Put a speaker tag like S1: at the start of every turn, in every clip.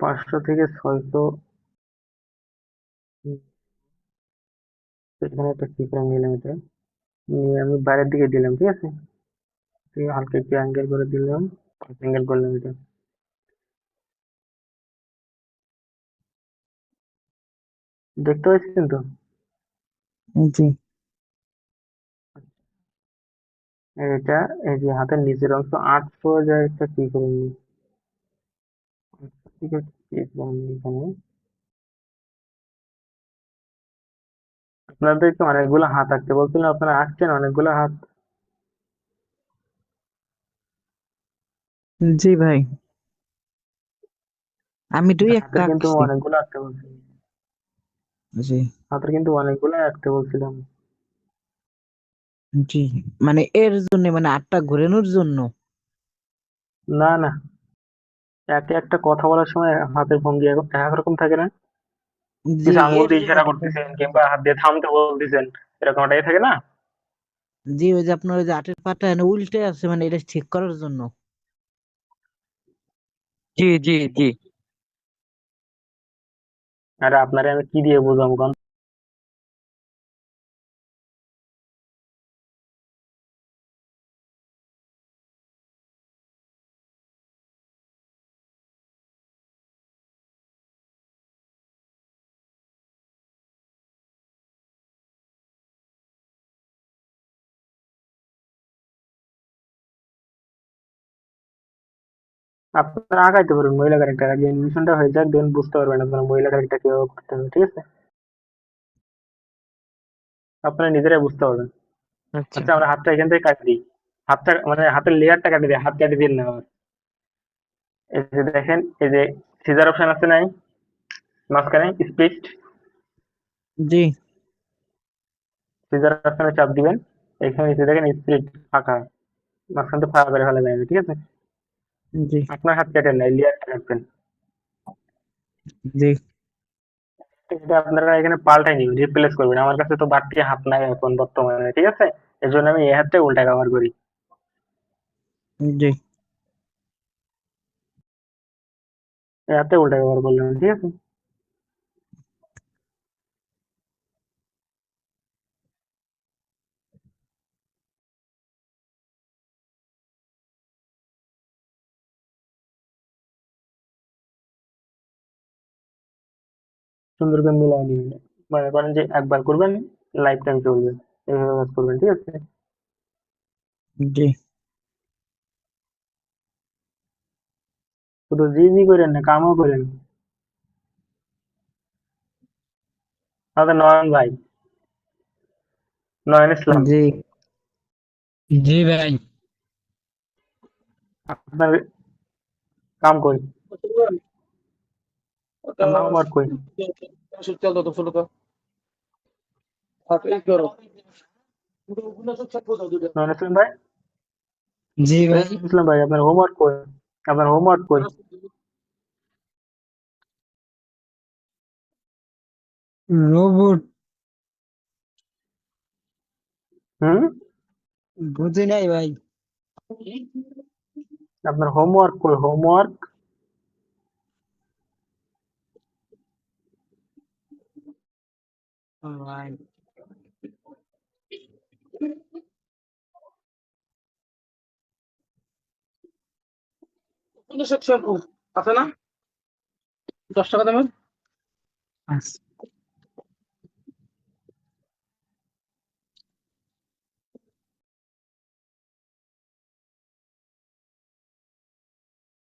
S1: 500 থেকে 600। এখানে একটা কি করে নিলাম এটা, নিয়ে আমি বাইরের দিকে দিলাম, ঠিক আছে। দিয়ে হালকা একটু অ্যাঙ্গেল করে দিলাম, অ্যাঙ্গেল করলাম এটা। দেখতে পাচ্ছেন তো?
S2: জি।
S1: এটা এই যে হাতের নিচের অংশ 800 যায় একটা কি করে নি, ঠিক আছে, কি করলাম এখানে। আপনাদেরকে অনেকগুলো হাত আঁকতে বলছিলাম, আপনারা আঁকছেন অনেকগুলো হাত।
S2: জি ভাই, আমি দুই একটা
S1: হাতের কিন্তু
S2: আঁকছি।
S1: অনেকগুলো আঁকতে বলছিলাম।
S2: জি।
S1: হাতের কিন্তু অনেকগুলো আঁকতে বলছিলাম।
S2: জি, মানে এর জন্য, মানে আটটা ঘোরানোর জন্য।
S1: না না, একে একটা কথা বলার সময় হাতের ভঙ্গি একরকম থাকে না?
S2: জি,
S1: কিছু আঙ্গুল
S2: এর
S1: দিয়ে
S2: জন্য
S1: ইশারা
S2: তো
S1: করতেছেন কিংবা হাত দিয়ে থামতে বলতেছেন, এরকম একটাই থাকে না?
S2: জি, ওই যে আপনার ওই যে আটের পাটা এনে উল্টে আছে, মানে এটা ঠিক করার জন্য।
S3: জি জি জি।
S1: আরে আপনারে আমি কি দিয়ে বোঝাবো কোন? আপনারা আগাইতে পারবেন মহিলা ক্যারেক্টার, আগে অ্যানিমেশনটা হয়ে যাক, দেন বুঝতে পারবেন আপনারা মহিলা ক্যারেক্টার কিভাবে করতে হবে, ঠিক আছে। আপনারা নিজেরাই বুঝতে পারবেন।
S3: আচ্ছা।
S1: আচ্ছা, আমরা হাতটা এখান থেকে কাটি দিই। হাতটা মানে হাতের লেয়ারটা কাটি দিই, হাত কাটি দিন না আবার। এই যে দেখেন, এই যে সিজার অপশন আছে নাই মাঝখানে, স্প্লিট।
S2: জি।
S1: সিজার অপশনে চাপ দিবেন। এখানে নিচে দেখেন স্প্লিট, ফাঁকা, মাঝখান থেকে ফাঁকা করে ফেলা যাবে, ঠিক আছে।
S2: জি।
S1: আপনার হাত কেটে নাই, লেয়ারটা কাটবেন।
S2: জি।
S1: এটা আপনারা এখানে পাল্টাই নিবেন, রিপ্লেস করবেন। আমার কাছে তো বাড়তি হাত নাই এখন বর্তমানে, ঠিক আছে। এর জন্য আমি এই হাতটাই উল্টা ব্যবহার করি।
S2: জি।
S1: এই হাতটাই উল্টা ব্যবহার করলাম, ঠিক আছে। সুন্দর করে মিলাই নিবেন। মনে করেন যে একবার করবেন, লাইফ টাইম চলবে, এইভাবে কাজ করবেন, ঠিক আছে।
S2: জি।
S1: শুধু জি জি করেন না, কামও করেন। আমাদের নয়ন ভাই, নয়ন ইসলাম,
S2: জি।
S3: জি ভাই।
S1: আপনার কাম কই, আপনার হোমওয়ার্ক কই? নয়ন ইসলাম ভাই,
S3: জি
S1: এই
S3: ভাই।
S1: ইসলাম ভাই, আপনার হোমওয়ার্ক কই? আপনার হোমওয়ার্ক কই?
S3: রোবট।
S1: হুম?
S3: বুঝি নাই ভাই।
S1: আপনার হোমওয়ার্ক কই, হোমওয়ার্ক?
S3: ভাই, শ্যাম্পু আছে না? 10 টাকা দামের। আচ্ছা।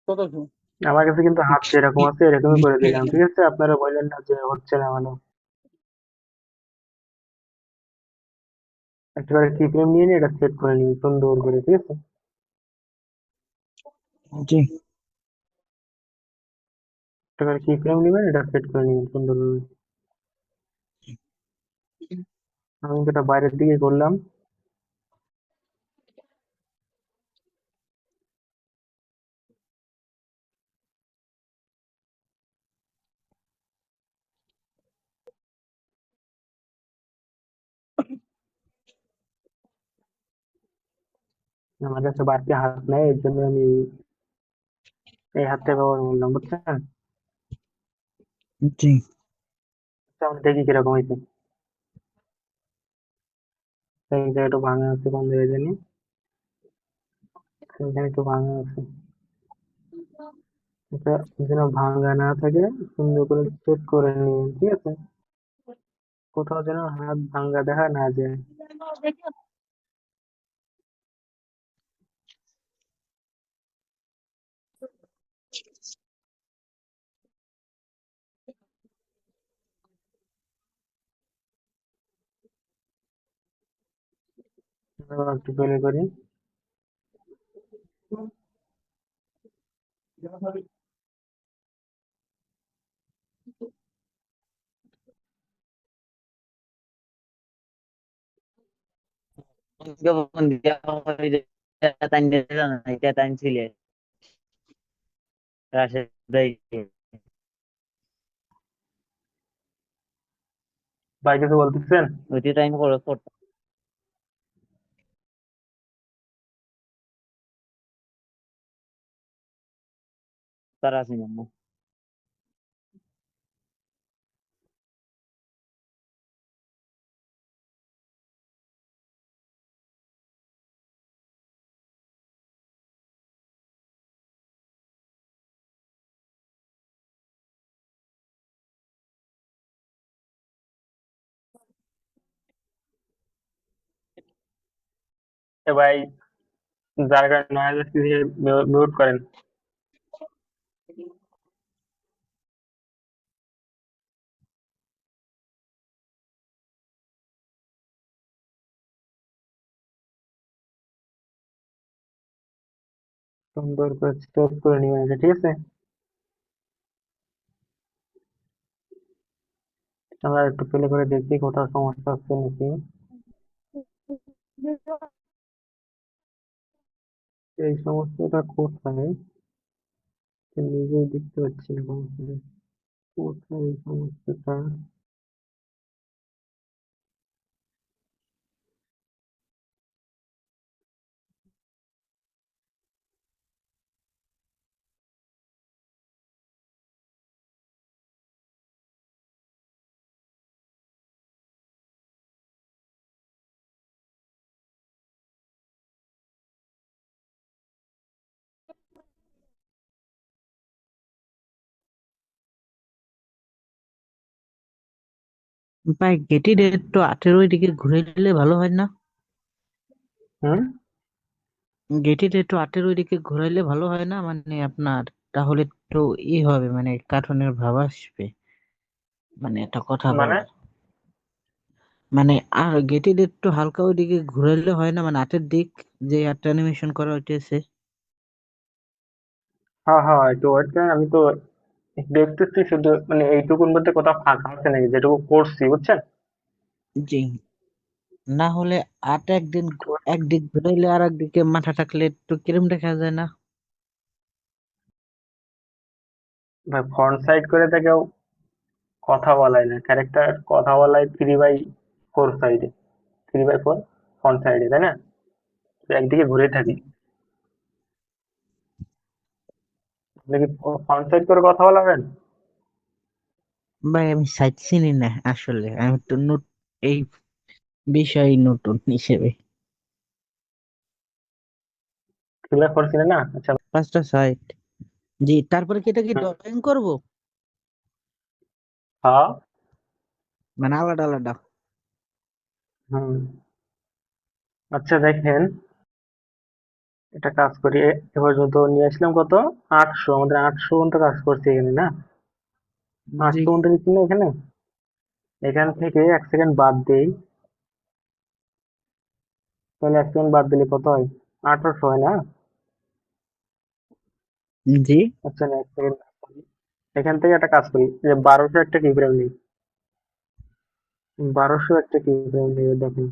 S3: কত আছে?
S1: আমার কাছে কিন্তু হাত যেরকম আছে এরকমই করে দিলাম, ঠিক আছে। আপনারা বললেন না যে হচ্ছে না মানে। একটা করে কি ফ্রেম নিয়ে নিয়ে এটা সেট করে নিন সুন্দর করে, ঠিক আছে।
S2: জি।
S1: একটা করে কি ফ্রেম নিবেন, এটা সেট করে নিবেন সুন্দর করে। আমি এটা বাইরের দিকে করলাম। আমার কাছে বাড়তি হাত নাই, এর জন্য আমি এই হাতটা ব্যবহার করলাম, বুঝছেন।
S2: জি।
S1: আচ্ছা, আমরা দেখি কিরকম হয়েছে। এই জায়গাটা একটু ভাঙা আছে, কোন জায়গায় জানি এখানে একটু ভাঙা আছে। এটা যেন ভাঙা না থাকে, সুন্দর করে চেক করে নিন, ঠিক আছে? কোথাও যেন হাত ভাঙা দেখা না যায়। এবার একটু বেলে করি।
S4: ফোন দিয়া ওই যে টাইম দিছিল না, এটা টাইম ছিল রাশেদ ভাই।
S1: ভাই কিছু বলতেছেন?
S4: ওইটি টাইম করে করতে তারা আছি না।
S1: এ ভাই, যার কারণে নয়েজ আসতেছে মিউট করেন। সুন্দর করে চেক করে নিবেন এটা, ঠিক আছে? আমরা একটু প্লে করে দেখি কোথাও সমস্যা হচ্ছে নাকি। এই সমস্যাটা কোথায় নিজেই দেখতে পাচ্ছি না সমস্যাটা কোথায়, এই সমস্যাটা।
S2: ভাই গেটির একটু 18 দিকে ঘুরে দিলে ভালো হয় না?
S1: হুম।
S2: গেটির একটু 18 দিকে ঘুরাইলে ভালো হয় না, মানে আপনার তাহলে একটু হবে, মানে কার্টুনের ভাব আসবে, মানে একটা কথা
S1: মানে
S2: বলার, মানে আর গেটির একটু হালকা ওইদিকে ঘুরাইলে হয় না, মানে আটের দিক যে আটটা অ্যানিমেশন করা হইতেছে।
S1: হ্যাঁ হ্যাঁ, একটু ওয়েট করেন, আমি তো দেখতেছি শুধু, মানে এইটুকুর মধ্যে কোথাও ফাঁকা আছে নাকি, যেটুকু করছি বুঝছেন।
S2: জি। না হলে আট একদিন একদিক ঘুরাইলে আর একদিকে মাথা থাকলে একটু কিরম দেখা যায় না?
S1: ভাই ফ্রন্ট সাইড করে থেকেও কথা বলায় না, ক্যারেক্টার কথা বলায় 3/4 সাইডে, 3/4 ফ্রন্ট সাইডে, তাই না? তো একদিকে ঘুরে থাকি। আপনি কি ফ্রন্ট সাইড করে কথা বলাবেন?
S2: ভাই আমি সাইট চিনি না আসলে, আমি তো এই বিষয় নতুন হিসেবে।
S1: ক্লিয়ার করছিলেন না? আচ্ছা।
S2: 5টা সাইট। জি, তারপরে কি এটা কি
S1: হুম।
S2: ড্রয়িং করব,
S1: হ্যাঁ।
S2: মানে আলাদা আলাদা?
S1: হুম। আচ্ছা দেখেন, এটা কাজ করি। এ পর্যন্ত নিয়ে আসলাম কত? 800, আমাদের 800 পর্যন্ত কাজ করছি এখানে, না?
S2: জি।
S1: 800 পর্যন্ত নিচ্ছি না এখানে। এখান থেকে 1 সেকেন্ড বাদ দেই, তাহলে 1 সেকেন্ড বাদ দিলে কত হয়? 1800 হয় না?
S2: জি।
S1: আচ্ছা না, 1 সেকেন্ড। এখান থেকে একটা কাজ করি, যে 1200 একটা কি ফ্রেম নেই, 1200 একটা কি ফ্রেম নেই, দেখেন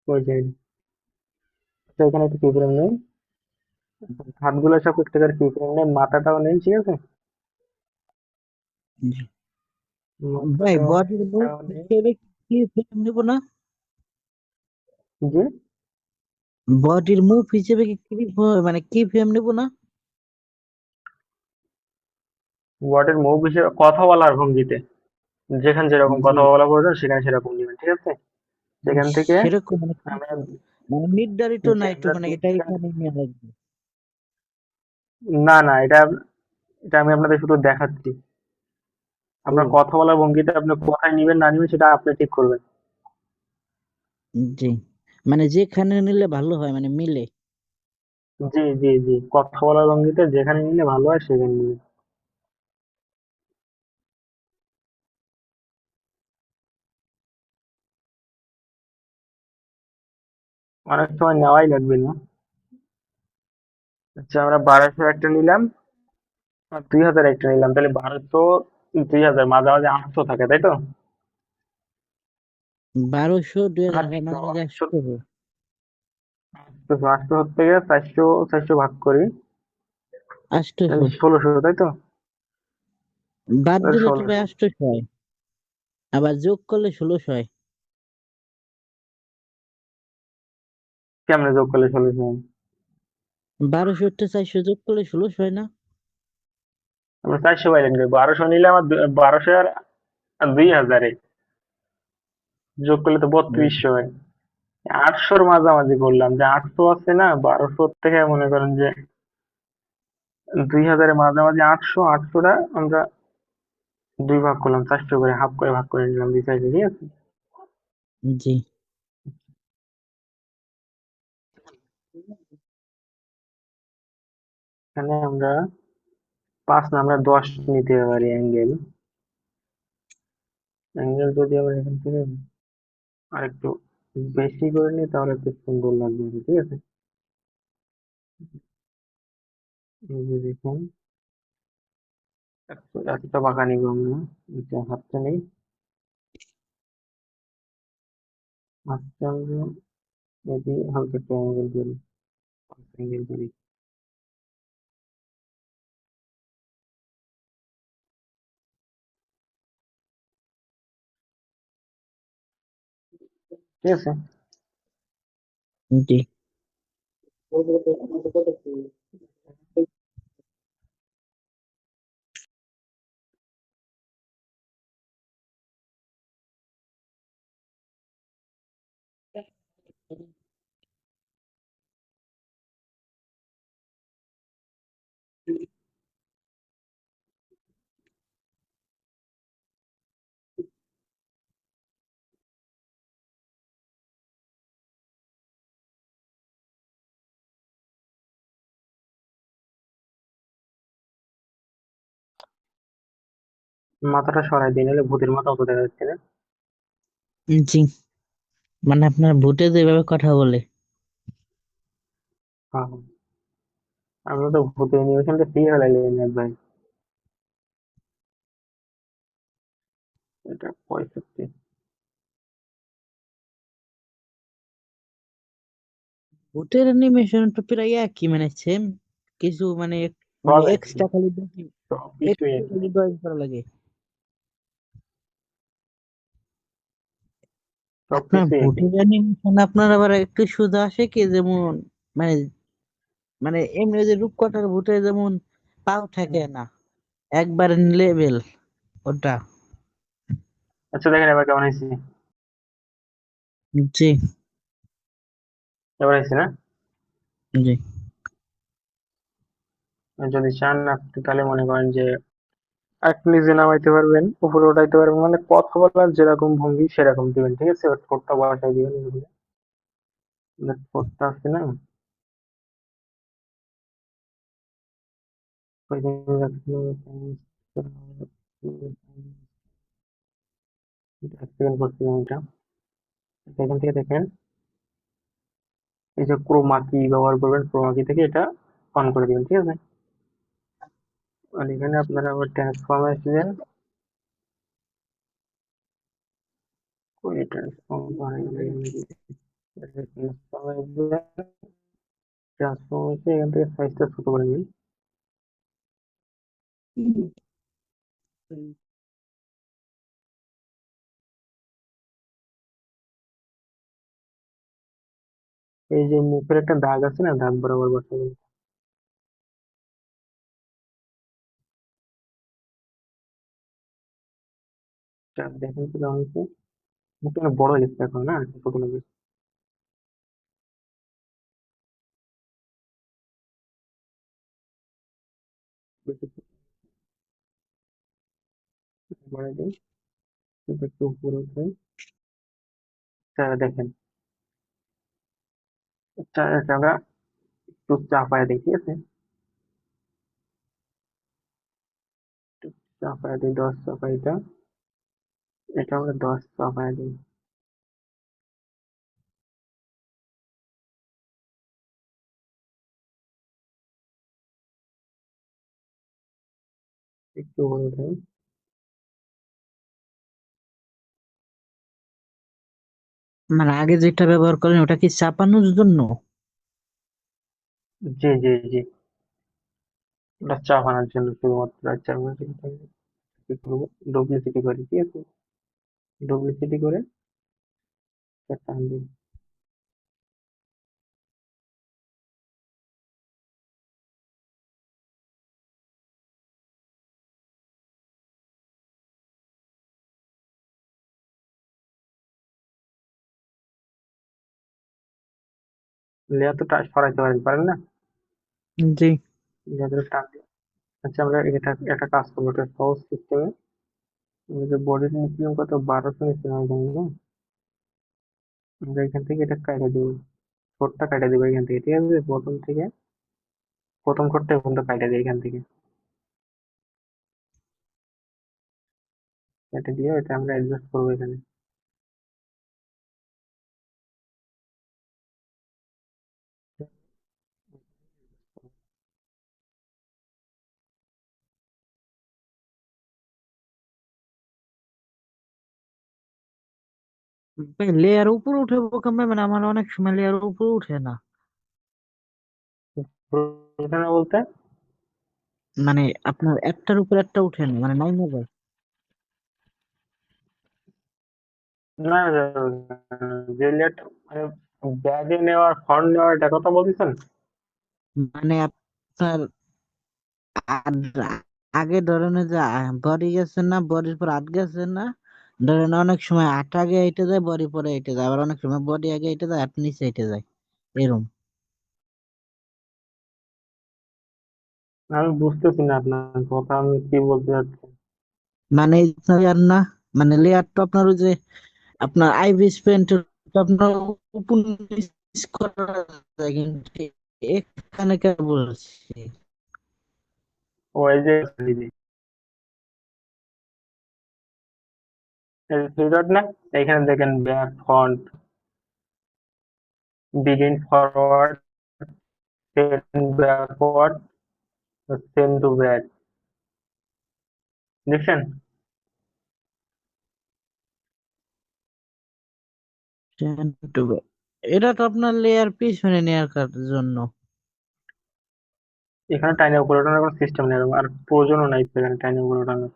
S1: ওই যে। আচ্ছা, এখানে একটা কি ফ্রেম নেই, হাতগুলো সব একটা করে কি ফ্রেম নেই, মাথাটাও নেই, ঠিক আছে?
S2: জি। ভাই বডির মুভ
S1: মাথাটাও নেই।
S2: হিসেবে কি ফ্রেম নেব না?
S1: জি।
S2: বডির মুভ হিসেবে কি মানে কি ফ্রেম নেব না?
S1: ওয়ার্ডের মুভ হিসেবে কথা বলার ভঙ্গিতে যেখানে যেরকম
S2: জি,
S1: কথা বলা প্রয়োজন সেখানে সেরকম দিবেন, ঠিক আছে? সেখান থেকে
S2: সেরকম মানে
S1: আমরা
S2: মানে নির্ধারিত না,
S1: যে
S2: একটু
S1: আমরা
S2: মানে এটা
S1: দুইটা,
S2: এখানে নিয়ে লাগবে।
S1: না না, এটা এটা আমি আপনাদের শুধু দেখাচ্ছি।
S2: ও,
S1: আপনার কথা বলার ভঙ্গিতে আপনি কোথায় নিবেন না নিবেন সেটা আপনি ঠিক করবেন।
S2: জি, মানে যেখানে নিলে ভালো হয় মানে মিলে।
S1: জি জি জি, কথা বলার ভঙ্গিতে যেখানে নিলে ভালো হয় সেখানে নিবেন। অনেক সময় নেওয়াই লাগবে না। আচ্ছা, আমরা 1200 একটা নিলাম আর 2000 একটা নিলাম, তাহলে 1200 2000 মাঝামাঝি 800 থাকে, তাই তো?
S2: 1200 2000
S1: 800
S2: মাঝে মাঝে
S1: 800
S2: আসতে হবে।
S1: 800 থেকে 400 400 ভাগ করি,
S2: 800
S1: তাহলে 1600, তাই তো?
S2: বাদ
S1: তাহলে
S2: দিলে তো ভাই
S1: 1600
S2: 800 হয়, আবার যোগ করলে 1600 হয়।
S1: কেমনে যোগ করলে 1600 হয়?
S2: 1200 তে 400 যোগ করলে 1600 হয় না?
S1: আমরা 400 পাইলেন কই? 1200 নিলাম আর 1200 আর 2000 যোগ করলে তো
S2: ও,
S1: 3200 হয়। 800-র মাঝামাঝি করলাম, যে 800 আছে না, 1200 থেকে মনে করেন যে 2000-এর মাঝামাঝি 800, 800টা আমরা দুই ভাগ করলাম, 400 করে হাফ করে ভাগ করে নিলাম দুই সাইডে, ঠিক আছে?
S2: জি,
S1: এখানে আমরা 5 না, আমরা 10 নিতে পারি অ্যাঙ্গেল। অ্যাঙ্গেল যদি আমরা এখান থেকে আরেকটু বেশি করে নিই তাহলে একটু সুন্দর লাগবে, ঠিক আছে? এই যে দেখুন, এতটা বাঁকা নিব আমরা। এটা হাতটা নেই, হাতটা আমরা যদি হালকা একটা অ্যাঙ্গেল করি, অ্যাঙ্গেল করি, ঠিক আছে?
S2: জি,
S1: মাথাটা সরাই দিই, নাহলে ভূতের মাথা অত দেখা যাচ্ছে না।
S2: জি, মানে আপনার ভোটে যেভাবে কথা বলে।
S1: হ্যাঁ হ্যাঁ। আমরা তো ভূতের অ্যানিমেশনটা ফ্রি হলাইলেন না ভাই, এটা 65।
S2: ভোটের অ্যানিমেশন তো প্রায় একই, মানে সেম কিছু, মানে মানে
S1: সব একই,
S2: এক্সট্রা খালি দেখি,
S1: সব কিছুই
S2: একটু
S1: একই।
S2: খালি ড্রয়িং করা লাগে।
S1: সব
S2: আপনার
S1: কিছুই একই।
S2: ভোটের অ্যানিমেশন আপনার আবার একটু সোজা আসে কি, যেমন মানে মানে এমনি যে রূপকথার ভোটে যেমন পাও থাকে না, একবার লেভেল ওটা।
S1: আচ্ছা দেখেন এবার কেমন হয়েছে?
S2: জি,
S1: এবার হয়েছে না?
S2: জি,
S1: আর যদি চান আপনি তাহলে মনে করেন যে আরেকটু নিচে নামাইতে পারবেন, উপরে উঠাইতে পারবেন, মানে কথা বলার যেরকম ভঙ্গি সেরকম দিবেন, ঠিক আছে? এবার ঠোঁটটা বসাই দিবেন এভাবে। ঠোঁটটা আছে না, ওইখানে এক সেকেন্ড করছিলাম এটা। এখান থেকে দেখেন, এই যে ক্রোমা কি ব্যবহার করবেন, ক্রোমা কি থেকে এটা অন করে দিবেন, ঠিক আছে? আর এখানে আপনারা আবার ট্রান্সফর্মে আসলেন, ওই ট্রান্সফর্মে এসে এখান থেকে সাইজটা ছোট করে নিন। এই যে মুখের একটা দাগ আছে না, দাগ বরাবর বসাবেন। দেখেন তো কেমন হয়েছে। একটু বড় হয়ে গেছে এখন, না ছোট লাগে। বেশি বাড়াই দিই, কিন্তু একটু উপরে উঠে। দেখেন, এটা আমরা একটু চাপায় দিই, ঠিক আছে? একটু চাপায় দিই, 10 চাপায় এটা। এটা আমরা 10 চাপায় দিই। একটু উপরে উঠে।
S2: মানে আগে যেটা ব্যবহার করেন ওটা কি চাপানোর জন্য?
S1: জি জি জি, ওটা চাপানোর জন্য শুধুমাত্র। আচ্ছা আমরা কি করবো, ডুপ্লিসিটি করি, ঠিক আছে? ডুপ্লিসিটি করে একটা টান দিই। লেয়ার তো সরাইতে পারেন না?
S2: জি।
S1: লেয়ার টান দিই। আচ্ছা আমরা এটা একটা কাজ করবো, একটা সহজ সিস্টেমে। আমাদের বডির নিচ্ছিলাম কত, 1200 নিচ্ছিলাম এখানে, না? আমরা এখান থেকে এটা কাটা দিব, ঠোঁটটা কাটা দিব এখান থেকে, ঠিক আছে? প্রথম ঠোঁটটা পর্যন্ত কাটা দিই এখান থেকে। কেটে দিয়ে এটা আমরা অ্যাডজাস্ট করবো এখানে।
S2: লেয়ার উপরে উঠে কেমন? মানে আমার অনেক সময় লেয়ার উপরে উঠে না।
S1: প্রথমে বলতে,
S2: মানে আপনার একটার উপর একটা উঠে না, মানে নাই নেবে।
S1: না যে লেট মানে ব্যাগে নেওয়ার, ফন্ট নেওয়ার, এটা কথা বলতেছেন?
S2: মানে আপনার আগে ধরেন ওই যে বডি গেছে না, বডির পর আট গেছে না, ধরেন অনেক সময় আট আগে হেঁটে যায়, বডি পরে হেঁটে যায়, আবার অনেক সময় বডি আগে হেঁটে যায়, আট নিচে হেঁটে যায়, এরকম।
S1: আমি বুঝতেছি না আপনার কথা, আমি কি বলতে চাচ্ছি।
S2: মানে লেয়ার না, মানে লেয়ার তো আপনার ওই যে আপনার আইবিস পেন্ট আপনার উপর নিচ করা যায়, কিন্তু এখানে কে বলছি।
S1: ওই যে থ্রি ডট না, এখানে দেখেন back, font, begin forward, send backward, send to back, দেখছেন?
S2: এটা তো আপনার লেয়ার পিছনে নেওয়ার জন্য।
S1: এখানে টাইনে উপরে ওঠানোর কোনো সিস্টেম নেই, আর প্রয়োজনও নাই তো এখানে টাইনে উপরে ওঠানোর।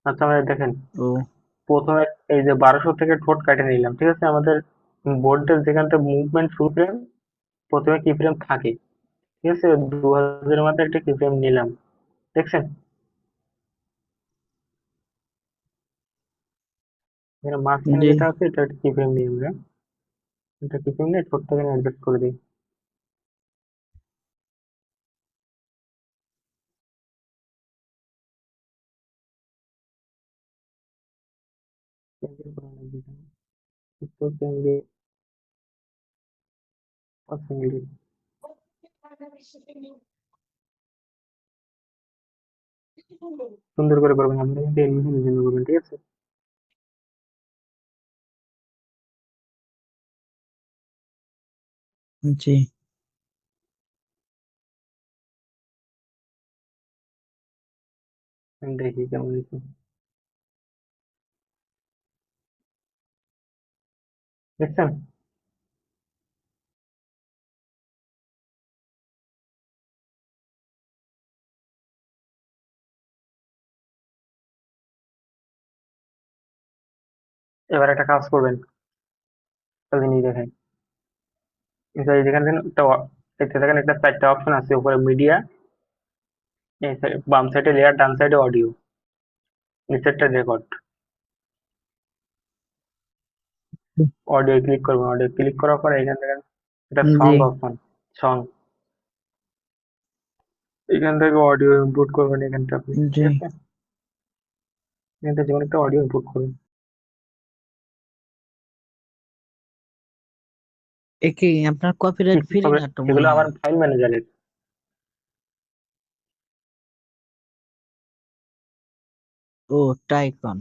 S1: আচ্ছা আমরা দেখেন,
S2: ও
S1: প্রথমে এই যে 1200 থেকে ঠোঁট কাটে নিলাম, ঠিক আছে? আমাদের বোর্ডের যেখান থেকে মুভমেন্ট শুরু ফ্রেম, প্রথমে কি ফ্রেম থাকে, ঠিক আছে? 2000 মধ্যে একটা কি ফ্রেম নিলাম, দেখছেন? এখানে মাঝখানে
S2: জি।
S1: যেটা আছে এটা একটা কি ফ্রেম নিই আমরা। এটা কি ফ্রেম নিয়ে ঠোঁটটাকে অ্যাডজাস্ট করে দিই। cancel করা লাগবে এটা। একটু ক্যান্ডি পছন্দ, সুন্দর করে করবেন, আপনি কিন্তু এডমিশনের জন্য করবেন, ঠিক আছে?
S2: জি।
S1: আমি দেখি কেমন হয়েছে, দেখছেন? এবার একটা কাজ করবেন, একটা জিনিস দেখেন। এই যেখানে দেখেন একটা এতে দেখেন একটা 4টা অপশন আছে, উপরে মিডিয়া, বাম সাইডে লেয়ার, ডান সাইডে অডিও। নিচেরটা রেকর্ড। অডিও ক্লিক করবেন, অডিও ক্লিক করার পরে এখান থেকে এটা সং
S2: জি
S1: অপশন, সং, এখান থেকে অডিও ইনপুট করবেন এখান থেকে আপনি,
S2: জি।
S1: ঠিক আছে? এখান থেকে যেকোনো একটা অডিও ইনপুট করুন।
S2: কি আপনার কপিরাইট ফ্রি
S1: তবে
S2: না তো মনে
S1: সেগুলো আমার
S2: হয়।
S1: ফাইল ম্যানেজারের।
S2: ও টাইকন,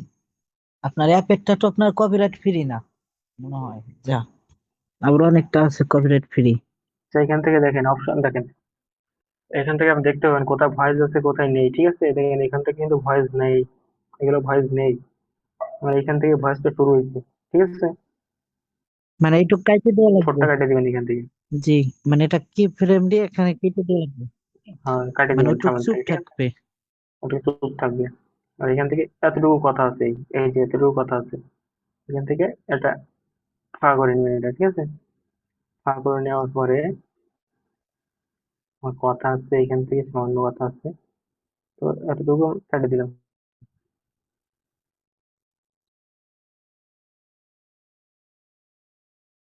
S2: আপনার অ্যাপেরটা তো আপনার কপিরাইট ফ্রি না মনে হয়। যা, আবার অনেকটা আছে কপিরাইট ফ্রি।
S1: সেইখান থেকে দেখেন অপশন দেখেন, এখান থেকে আপনি দেখতে পাবেন কোথায় ভয়েস আছে কোথায় নেই, ঠিক আছে? দেখেন এখান থেকে কিন্তু ভয়েস নেই, এগুলো ভয়েস নেই, মানে এখান থেকে ভয়েসটা শুরু হয়েছে, ঠিক আছে?
S2: মানে এইটুক কাইটে দেওয়া লাগবে।
S1: ছোট্ট কাটে দিবেন এখান থেকে।
S2: জি, মানে এটা কি ফ্রেম দিয়ে এখানে কেটে দেওয়া লাগবে,
S1: হ্যাঁ, কাটে
S2: মানে
S1: দিবেন
S2: ওইটুক
S1: সামনে
S2: চুপ
S1: থেকে, ঠিক আছে?
S2: থাকবে।
S1: ওটা চুপ থাকবে। আর এখান থেকে এতটুকু কথা আছে, এই যে এতটুকু কথা আছে, এখান থেকে এটা ফাঁকা করে নেবেন এটা, ঠিক আছে? ফাঁকা করে নেওয়ার পরে আমার কথা আছে এখান থেকে সামান্য কথা আছে, তো এতটুকু কেটে দিলাম।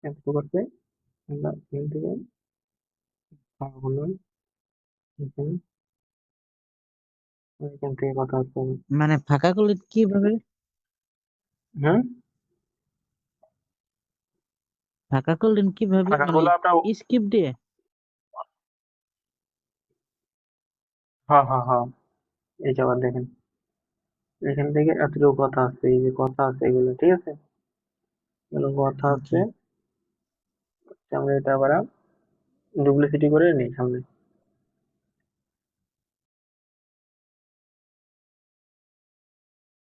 S1: এতটুকু আছে, আমরা এখান থেকে ফাঁকা করলাম, এখানে, এখান থেকে কথা হচ্ছে।
S2: মানে ফাঁকা করলে কিভাবে?
S1: হুম,
S2: ফাঁকা করলেন কিভাবে,
S1: ফাঁকা
S2: মানে
S1: করলে আপনার,
S2: স্কিপ দিয়ে?
S1: হ্যাঁ হ্যাঁ হ্যাঁ, এই যে আবার দেখেন এখান থেকে এতটুকু কথা আছে, এই যে কথা আছে এগুলো, ঠিক আছে? এগুলো কথা
S2: জি,
S1: আছে, আমরা এটা আবার ডুপ্লিসিটি করে নিই সামনে।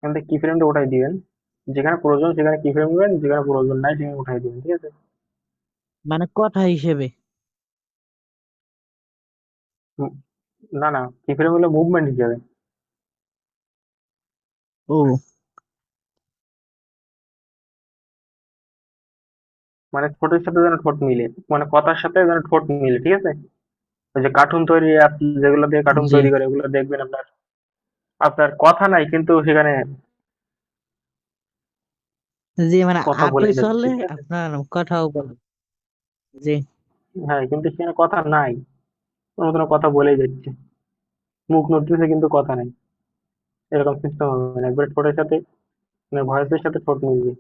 S1: এখান থেকে কি ফ্রেমটা উঠাই দিবেন, যেখানে প্রয়োজন সেখানে কি ফ্রেম দিবেন, যেখানে প্রয়োজন নাই সেখানে উঠাই দিবেন, ঠিক আছে?
S2: মানে কথা হিসেবে।
S1: হুম, না না, কি ফ্রেম হলো মুভমেন্ট হিসেবে,
S2: ও
S1: মানে ঠোঁটের সাথে যেন ঠোঁট মিলে, মানে কথার সাথে যেন ঠোঁট মিলে, ঠিক আছে? ওই যে কার্টুন তৈরি অ্যাপ যেগুলো দিয়ে কার্টুন
S2: জি
S1: তৈরি করে ওগুলো দেখবেন আপনার, আপনার কথা নাই কিন্তু সেখানে
S2: জি, মানে
S1: কথা
S2: আটে
S1: বলে যাচ্ছে,
S2: চললে
S1: ঠিক আছে?
S2: আপনার কথাও বলে। জি,
S1: হ্যাঁ, কিন্তু সেখানে কথা নাই, কোনো কোনো কথা বলেই যাচ্ছে, মুখ নড়তেছে কিন্তু কথা নাই, এরকম সিস্টেম হবে না, একবার ঠোঁটের সাথে মানে ভয়েসের সাথে ঠোঁট মিলবে।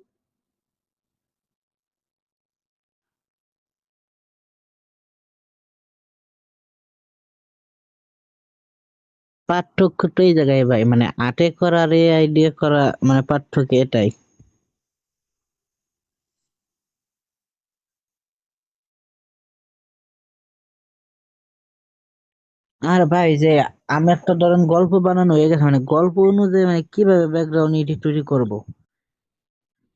S2: পার্থক্য তো এই জায়গায় ভাই, মানে আটে করা আর এআই দিয়ে করা, মানে পার্থক্য এটাই। আর ভাই যে আমার তো ধরেন গল্প বানানো হয়ে গেছে, মানে গল্প অনুযায়ী মানে কিভাবে ব্যাকগ্রাউন্ড এডিট তৈরি করব,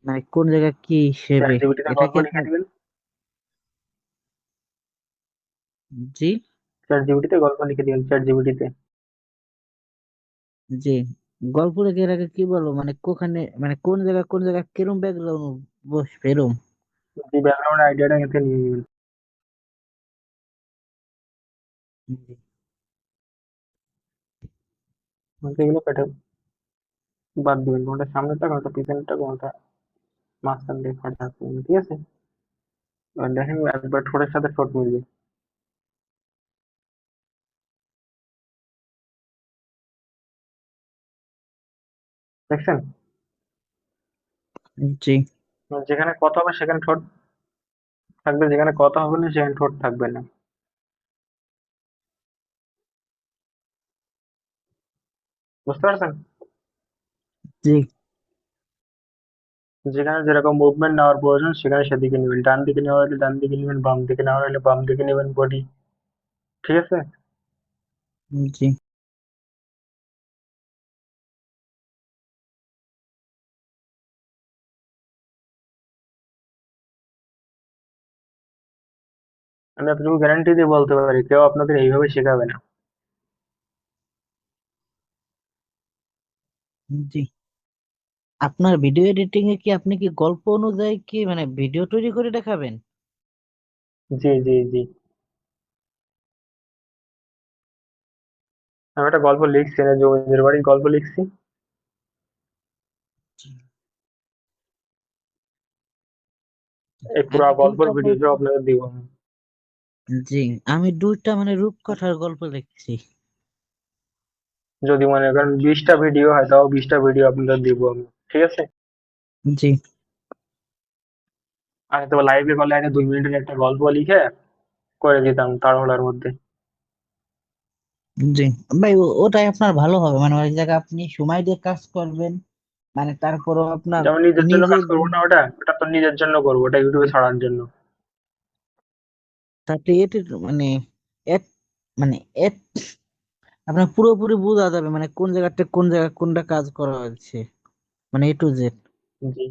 S2: মানে কোন জায়গায় কি
S1: চ্যাট
S2: হিসেবে,
S1: জিপিটিতে
S2: এটা
S1: গল্প
S2: কি
S1: লিখে
S2: আপনার?
S1: দিবেন,
S2: জি
S1: চ্যাট জিপিটিতে গল্প লিখে দিবেন, চ্যাট জিপিটিতে।
S2: জি, গল্প লেখে এর আগে কি বলবো, মানে কোখানে, মানে কোন জায়গায় কিরম ব্যাকগ্রাউন্ড বসবে এরম।
S1: এই ব্যাকগ্রাউন্ড আইডিয়াটা এখান থেকে নিয়ে নেবেন,
S2: জি
S1: মানে এগুলো কেটে বাদ দিবেন, কোনটা সামনেরটা কোনটা পিছনেরটা কোনটা মাঝখান দিয়ে কাটা আছে, ঠিক আছে? এবার দেখেন একবার ঠোঁটের সাথে ঠোঁট মিলবে, দেখছেন?
S2: জি
S1: যেখানে কথা হবে সেখানে ঠোঁট থাকবে, যেখানে কথা হবে না সেখানে ঠোঁট থাকবে না, বুঝতে পারছেন?
S2: জি
S1: যেখানে যেরকম মুভমেন্ট নেওয়ার প্রয়োজন সেখানে সেদিকে নেবেন, ডান দিকে নেওয়া হলে ডান দিকে নেবেন, বাম দিকে নেওয়া হলে বাম দিকে নেবেন বডি, ঠিক আছে?
S2: জি।
S1: আমি এতটুকু গ্যারান্টি দিয়ে বলতে পারি কেউ আপনাদের এইভাবে শেখাবে না।
S2: জি, আপনার ভিডিও এডিটিং এ কি আপনি কি গল্প অনুযায়ী কি মানে ভিডিও তৈরি করে দেখাবেন?
S1: জি জি জি, আমি একটা গল্প লিখছি না, জমিদার বাড়ির গল্প লিখছি, এই পুরা
S2: আমি
S1: গল্পের
S2: দুইটা
S1: ভিডিও সব আপনাদের দিব আমি।
S2: জি, আমি দুইটা মানে রূপকথার গল্প লিখছি।
S1: যদি মনে করেন 20টা ভিডিও হয় তাও 20টা ভিডিও আপনাদের দিব আমি, ঠিক আছে?
S2: জি
S1: আমি তো লাইভে করলে একটা 2 মিনিটের একটা গল্প লিখে করে দিতাম তাড়াহুড়ার মধ্যে।
S2: জি ভাই, ওটাই আপনার ভালো হবে, মানে ওই জায়গায় আপনি সময় দিয়ে কাজ করবেন, মানে তারপরও আপনার
S1: যেমন নিজের জন্য কাজ
S2: নিজের
S1: করবো না, ওটা ওটা তো নিজের জন্য করবো, ওটা ইউটিউবে ছাড়ার জন্য।
S2: সাথে এটি মানে এট মানে এট আপনার পুরোপুরি বোঝা যাবে মানে কোন জায়গাটা কোন জায়গা কোনটা কাজ করা হয়েছে, মানে A to Z।
S1: জি।